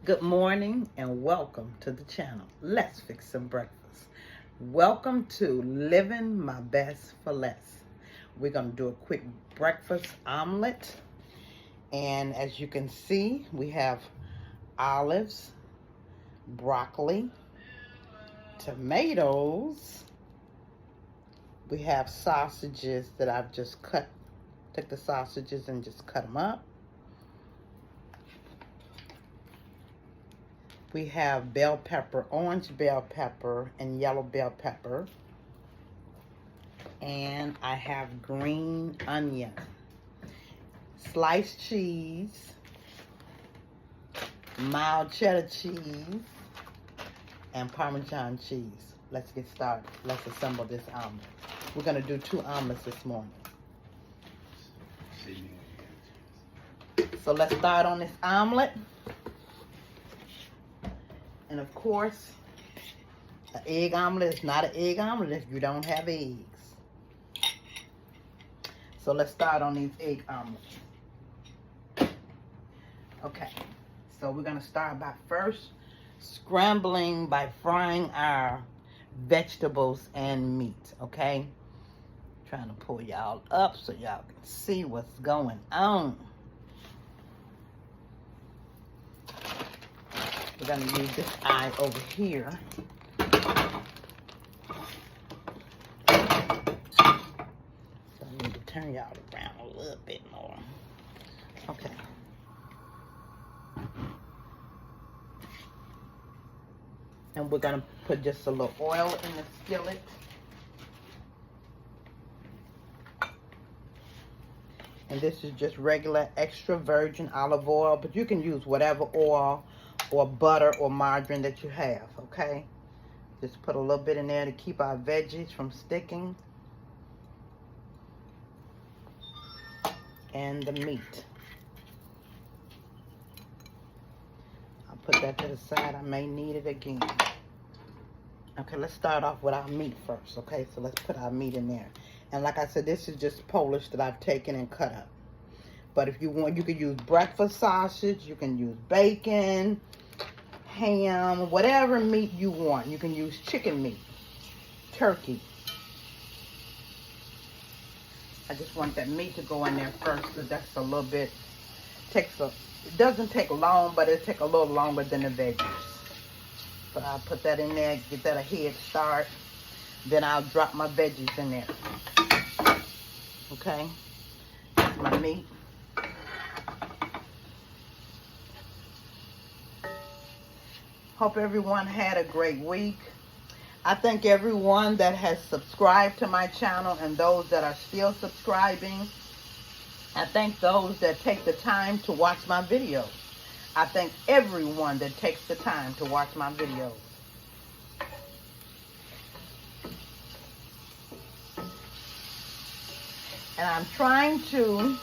Good morning and welcome to the channel. Let's fix some breakfast. Welcome to Living My Best for Less. We're going to do a quick breakfast omelet. And as you can see, we have olives, broccoli, tomatoes. We have sausages that I've just cut. Took the sausages and just cut them up. We have bell pepper, orange bell pepper, and yellow bell pepper. And I have green onion, sliced cheese, mild cheddar cheese, and Parmesan cheese. Let's get started. Let's assemble this omelet. We're going to do 2 omelets this morning. So let's start on this omelet. And of course, an egg omelet is not an egg omelet if you don't have eggs. So let's start on these egg omelets. Okay, so we're going to start by first scrambling by frying our vegetables and meat, okay? Trying to pull y'all up so y'all can see what's going on. We're going to use this eye over here. So I need to turn y'all around a little bit more. Okay. And we're going to put just a little oil in the skillet. And this is just regular extra virgin olive oil, but you can use whatever oil or butter or margarine that you have, okay? Just put a little bit in there to keep our veggies from sticking. And the meat. I'll put that to the side. I may need it again. Okay, let's start off with our meat first, okay? So let's put our meat in there. And like I said, this is just Polish that I've taken and cut up. But if you want, you can use breakfast sausage, you can use bacon, ham, whatever meat you want. You can use chicken meat, turkey. I just want that meat to go in there first because that's a little bit, it doesn't take long, but it'll take a little longer than the veggies. So I'll put that in there, get that a head start. Then I'll drop my veggies in there. Okay, my meat. Hope everyone had a great week. I thank everyone that has subscribed to my channel and those that are still subscribing. I thank those that take the time to watch my videos. I thank everyone that takes the time to watch my videos. And I'm trying to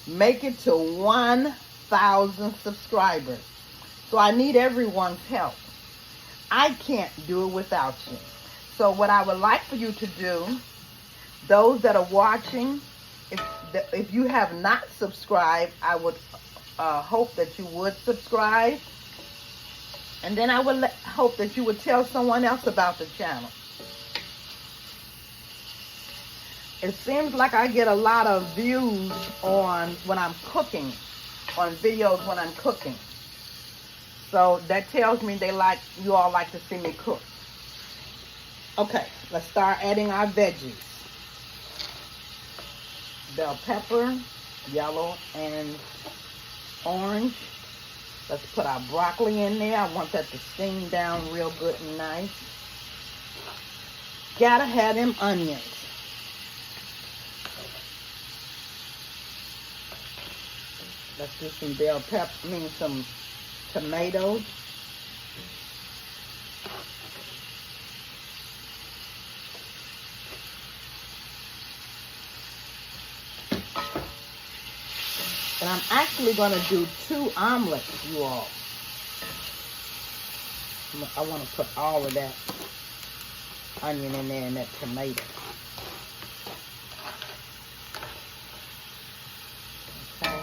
make it to 1,000 subscribers. So I need everyone's help. I can't do it without you. So what I would like for you to do, those that are watching, if you have not subscribed, I would hope that you would subscribe. And then I would hope that you would tell someone else about the channel. It seems like I get a lot of views on when I'm cooking, on videos when I'm cooking. So that tells me you all like to see me cook. Okay, let's start adding our veggies. Bell pepper, yellow and orange. Let's put our broccoli in there. I want that to steam down real good and nice. Gotta have them onions. Let's do some bell pepper, some tomatoes. And I'm actually going to do 2 omelets, you all. I want to put all of that onion in there and that tomato. Okay.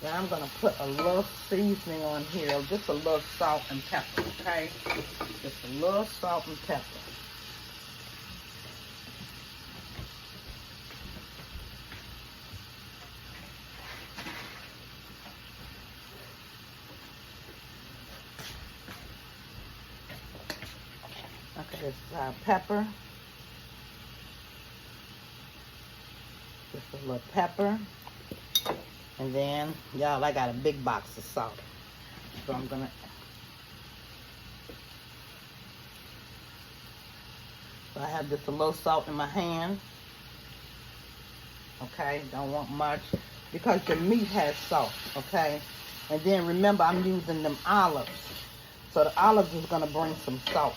Then I'm going to put a little seasoning on here, just a little salt and pepper, okay? Just a little salt and pepper. Okay, this is our pepper. Just a little pepper. And then, y'all, I got a big box of salt. So I'm gonna, so I have just a little salt in my hand. Okay, don't want much because your meat has salt, okay? And then remember, I'm using them olives. So the olives is gonna bring some salt.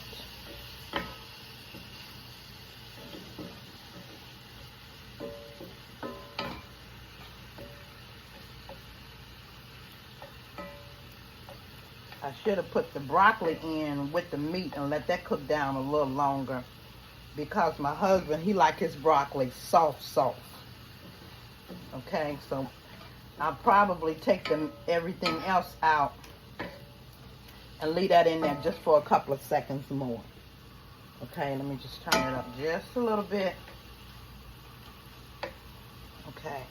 I should have put the broccoli in with the meat and let that cook down a little longer because my husband, he likes his broccoli soft. Okay, so I'll probably take everything else out and leave that in there just for a couple of seconds more. Okay, let me just turn it up just a little bit. Okay.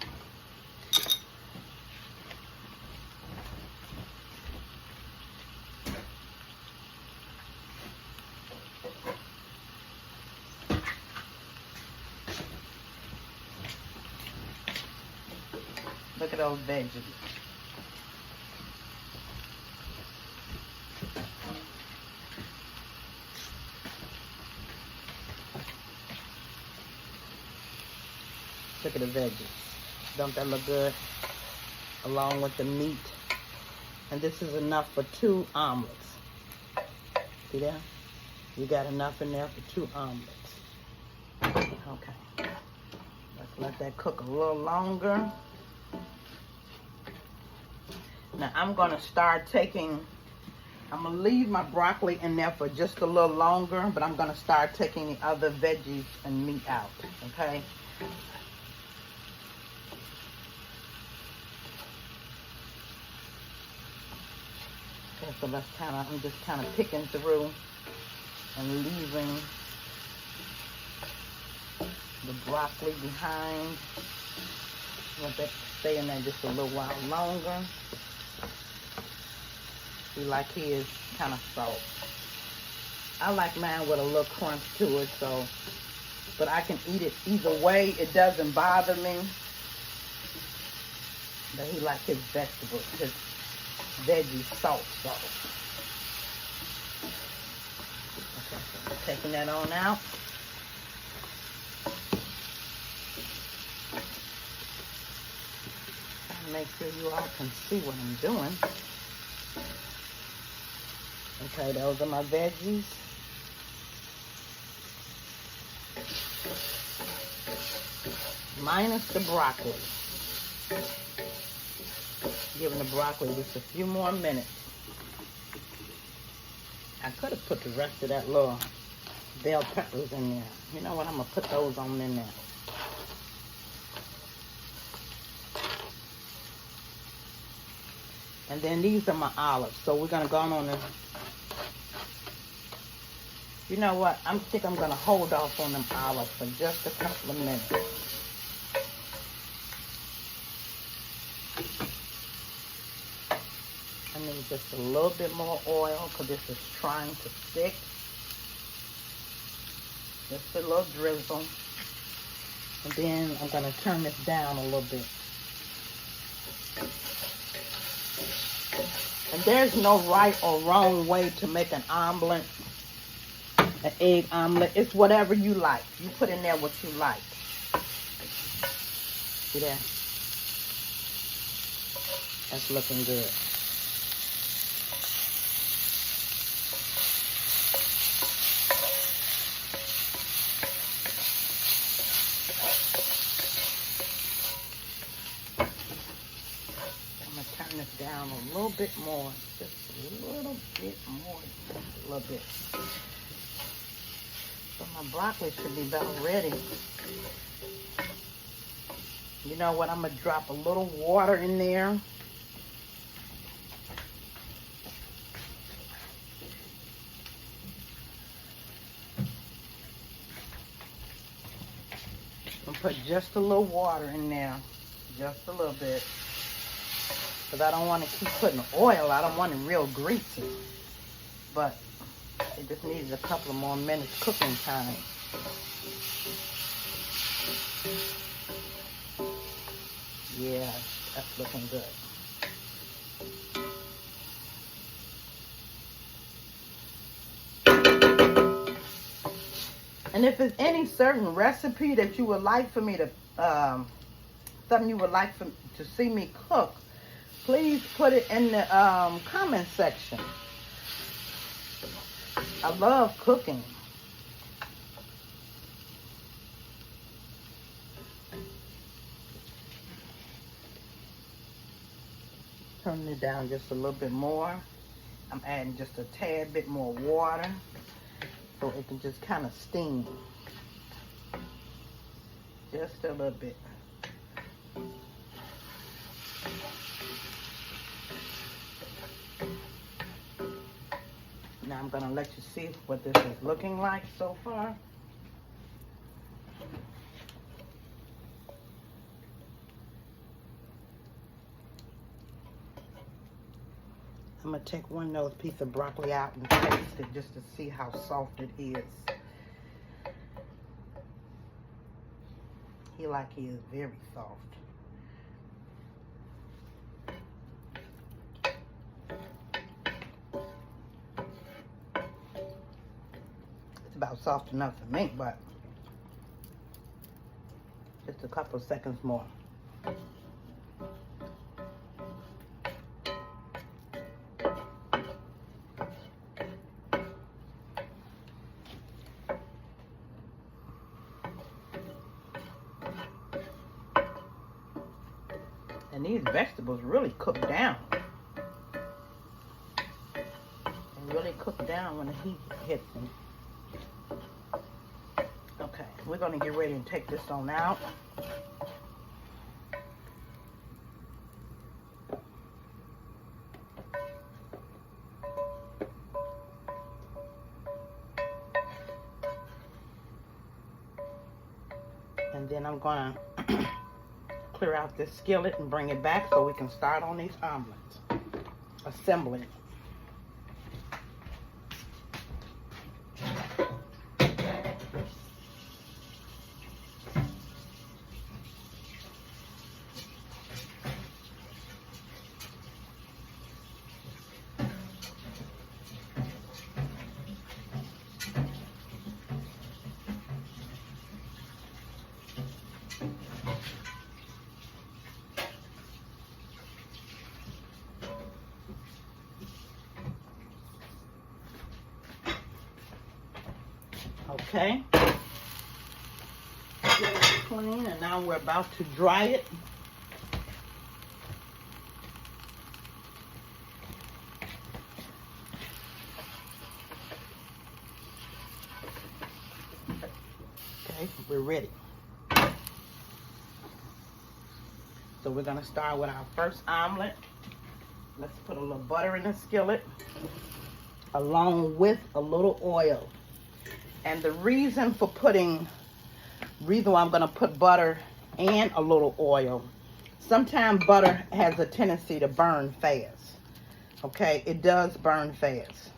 Look at those veggies. Look at the veggies. Don't that look good? Along with the meat. And this is enough for 2 omelets. See that? You got enough in there for 2 omelets. Okay. Let's let that cook a little longer. Now I'm going to start taking, I'm going to leave my broccoli in there for just a little longer, but I'm going to start taking the other veggies and meat out, okay? Okay, so let's I'm just kind of picking through and leaving the broccoli behind. Let that stay in there just a little while longer. See, like his kind of salt. I like mine with a little crunch to it, so, but I can eat it either way. It doesn't bother me. But he likes his vegetables, his veggie salt. Okay, so I'm taking that on out. Trying to make sure you all can see what I'm doing. Okay, those are my veggies. Minus the broccoli. Giving the broccoli just a few more minutes. I could have put the rest of that little bell peppers in there. You know what? I'm going to put those on in there. And then these are my olives. So we're going to go on the... You know what? I think I'm going to hold off on them olives for just a couple of minutes. I need just a little bit more oil because this is trying to stick. Just a little drizzle. And then I'm going to turn this down a little bit. And there's no right or wrong way to make an omelet, an egg omelet. It's whatever you like. You put in there what you like. See that? That's looking good. Turn this down a little bit more, just a little bit more, just a little bit. So my broccoli should be about ready. You know what? I'm gonna drop a little water in there put just a little water in there. Just a little bit. Because I don't want to keep putting oil. I don't want it real greasy. But it just needs a couple of more minutes cooking time. Yeah, that's looking good. And if there's any certain recipe that you would like for me to, something you would like to see me cook, please put it in the comment section. I love cooking. Turning it down just a little bit more. I'm adding just a tad bit more water so it can just kind of steam. Just a little bit. Now I'm going to let you see what this is looking like so far. I'm going to take one of those pieces of broccoli out and taste it just to see how soft it is. He is very soft. It's about soft enough for me, but just a couple of seconds more. And these vegetables really cook down. They really cook down when the heat hits them. Okay, we're going to get ready and take this on out. And then I'm going to clear out this skillet and bring it back so we can start on these omelets. Assembling. Okay, clean, and now we're about to dry it. Okay, we're ready. So we're gonna start with our first omelet. Let's put a little butter in the skillet, along with a little oil. And the reason why I'm going to put butter and a little oil, sometimes butter has a tendency to burn fast. Okay, it does burn fast.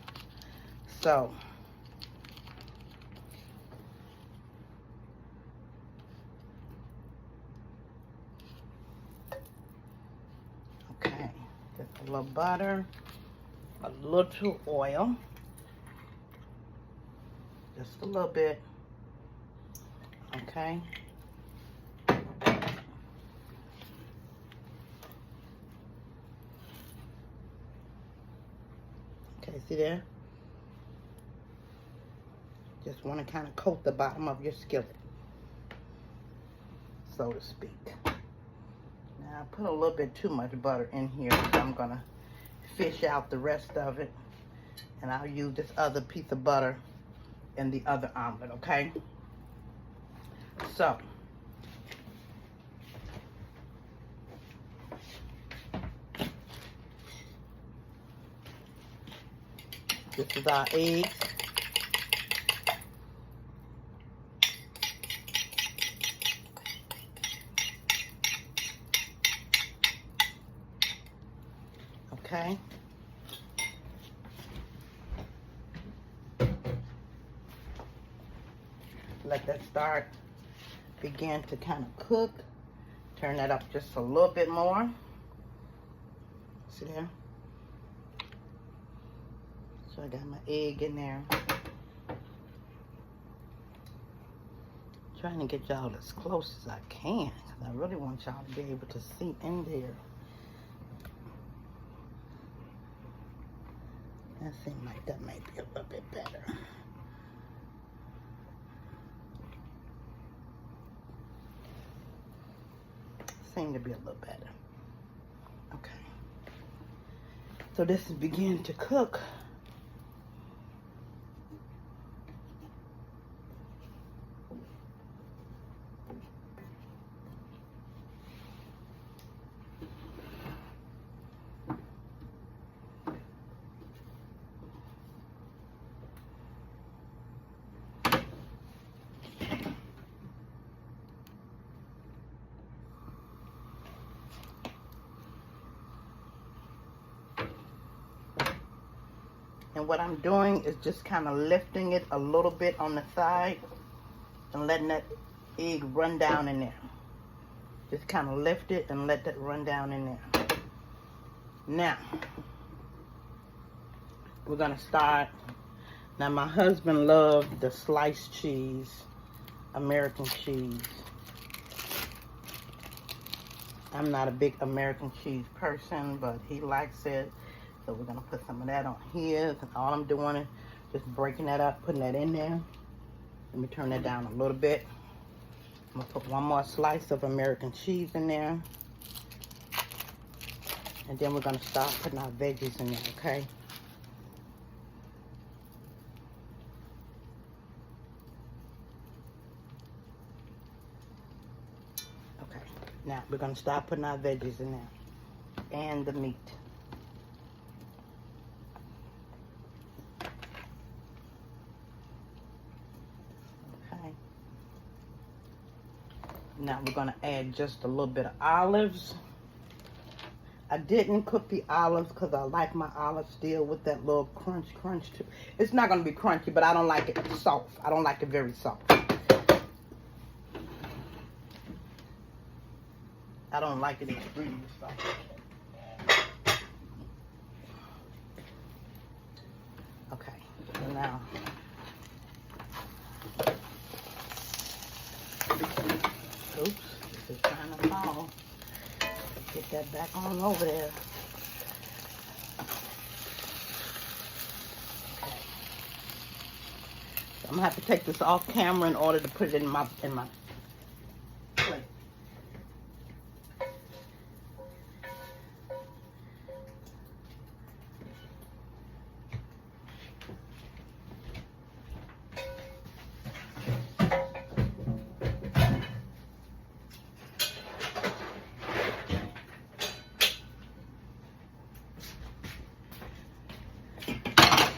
So, okay, just a little butter, a little oil. Just a little bit. Okay. Okay, see there? Just want to kind of coat the bottom of your skillet, so to speak. Now I put a little bit too much butter in here, so I'm going to fish out the rest of it. And I'll use this other piece of butter in the other omelet, okay? So, this is our eggs. okay? Let that begin to kind of cook. Turn that up just a little bit more. See there? So I got my egg in there. Trying to get y'all as close as I can, because I really want y'all to be able to see in there. That seems like that might be a little bit better. Seem to be a little better. Okay. So this is beginning to cook. And what I'm doing is just kind of lifting it a little bit on the side and letting that egg run down in there. Just kind of lift it and let that run down in there. Now, we're going to start. Now, my husband loved the sliced cheese, American cheese. I'm not a big American cheese person, but he likes it. So we're going to put some of that on his. And all I'm doing is just breaking that up, putting that in there. Let me turn that down a little bit. I'm going to put one more slice of American cheese in there. And then we're going to start putting our veggies in there, okay? Okay. Now we're going to start putting our veggies in there. And the meat. Now we're going to add just a little bit of olives. I didn't cook the olives because I like my olives still with that little crunch too. It's not going to be crunchy, but I don't like it soft. I don't like it very soft. I don't like it extremely soft. Okay, so now oops, this is trying to fall. Get that back on over there. Okay. So I'm gonna have to take this off camera in order to put it in my plate.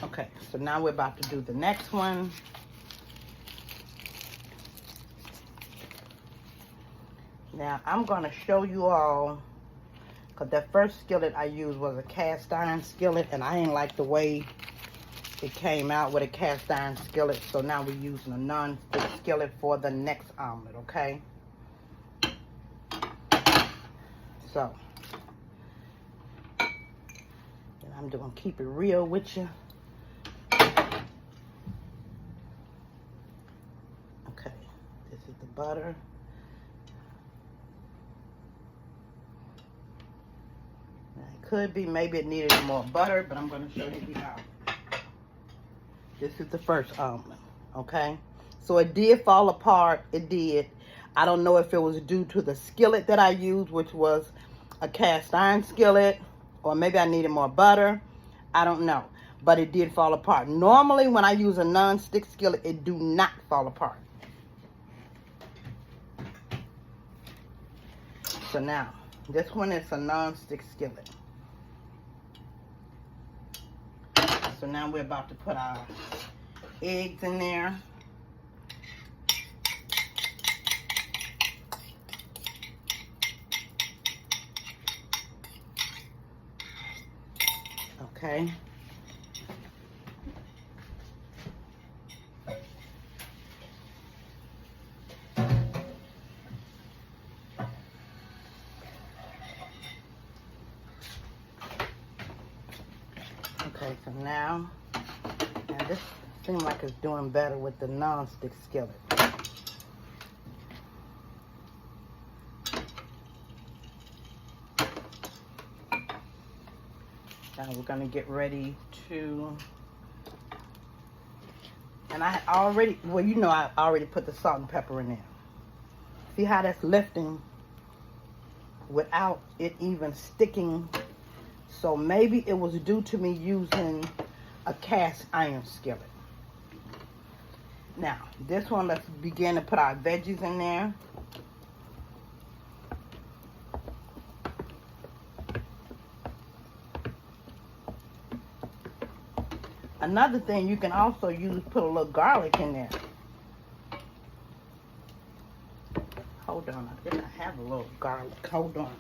Okay, so now we're about to do the next one. Now I'm going to show you all, because that first skillet I used was a cast iron skillet, and I didn't like the way it came out with a cast iron skillet. So now we're using a non-stick skillet for the next omelet, okay? So, and I'm going to keep it real with you. Okay, this is the butter. Now, it could be maybe it needed more butter, but I'm going to show you the omelet. This is the first omelet, okay? So it did fall apart. It did. I don't know if it was due to the skillet that I used, which was a cast iron skillet, or maybe I needed more butter. I don't know. But it did fall apart. Normally, when I use a non-stick skillet, it do not fall apart. So now, this one is a non-stick skillet. So now we're about to put our eggs in there. Okay. Okay, so now this seems like it's doing better with the non-stick skillet. Now we're gonna get ready to, and I already, well, you know, I already put the salt and pepper in there. See how that's lifting without it even sticking. So maybe it was due to me using a cast iron skillet. Now, this one, let's begin to put our veggies in there. Another thing you can also use, put a little garlic in there. Hold on, I think I have a little garlic. Hold on.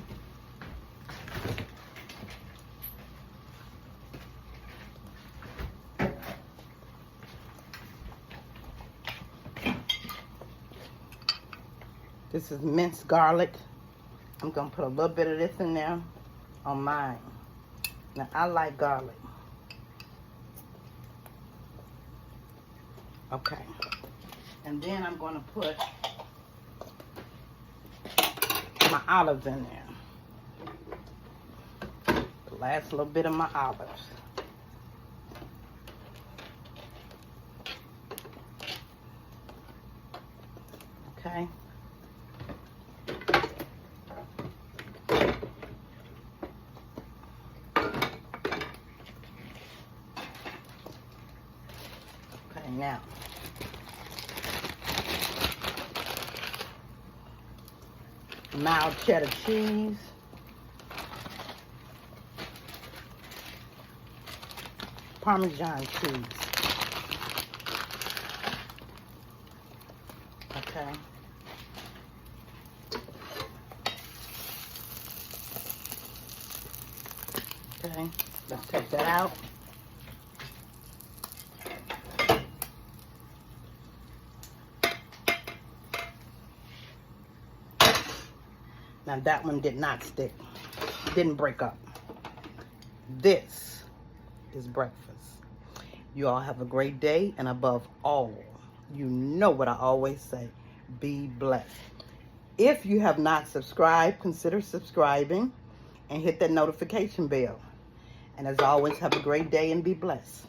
This is minced garlic. I'm gonna put a little bit of this in there on mine. Now, I like garlic. Okay. And then I'm gonna put my olives in there. The last little bit of my olives. Okay. Okay, now. Mild cheddar cheese. Parmesan cheese. Okay. Okay, let's take that out. Now that one did not stick, didn't break up. This is breakfast. You all have a great day, and above all, you know what I always say, be blessed. If you have not subscribed, consider subscribing and hit that notification bell. And as always, have a great day and be blessed.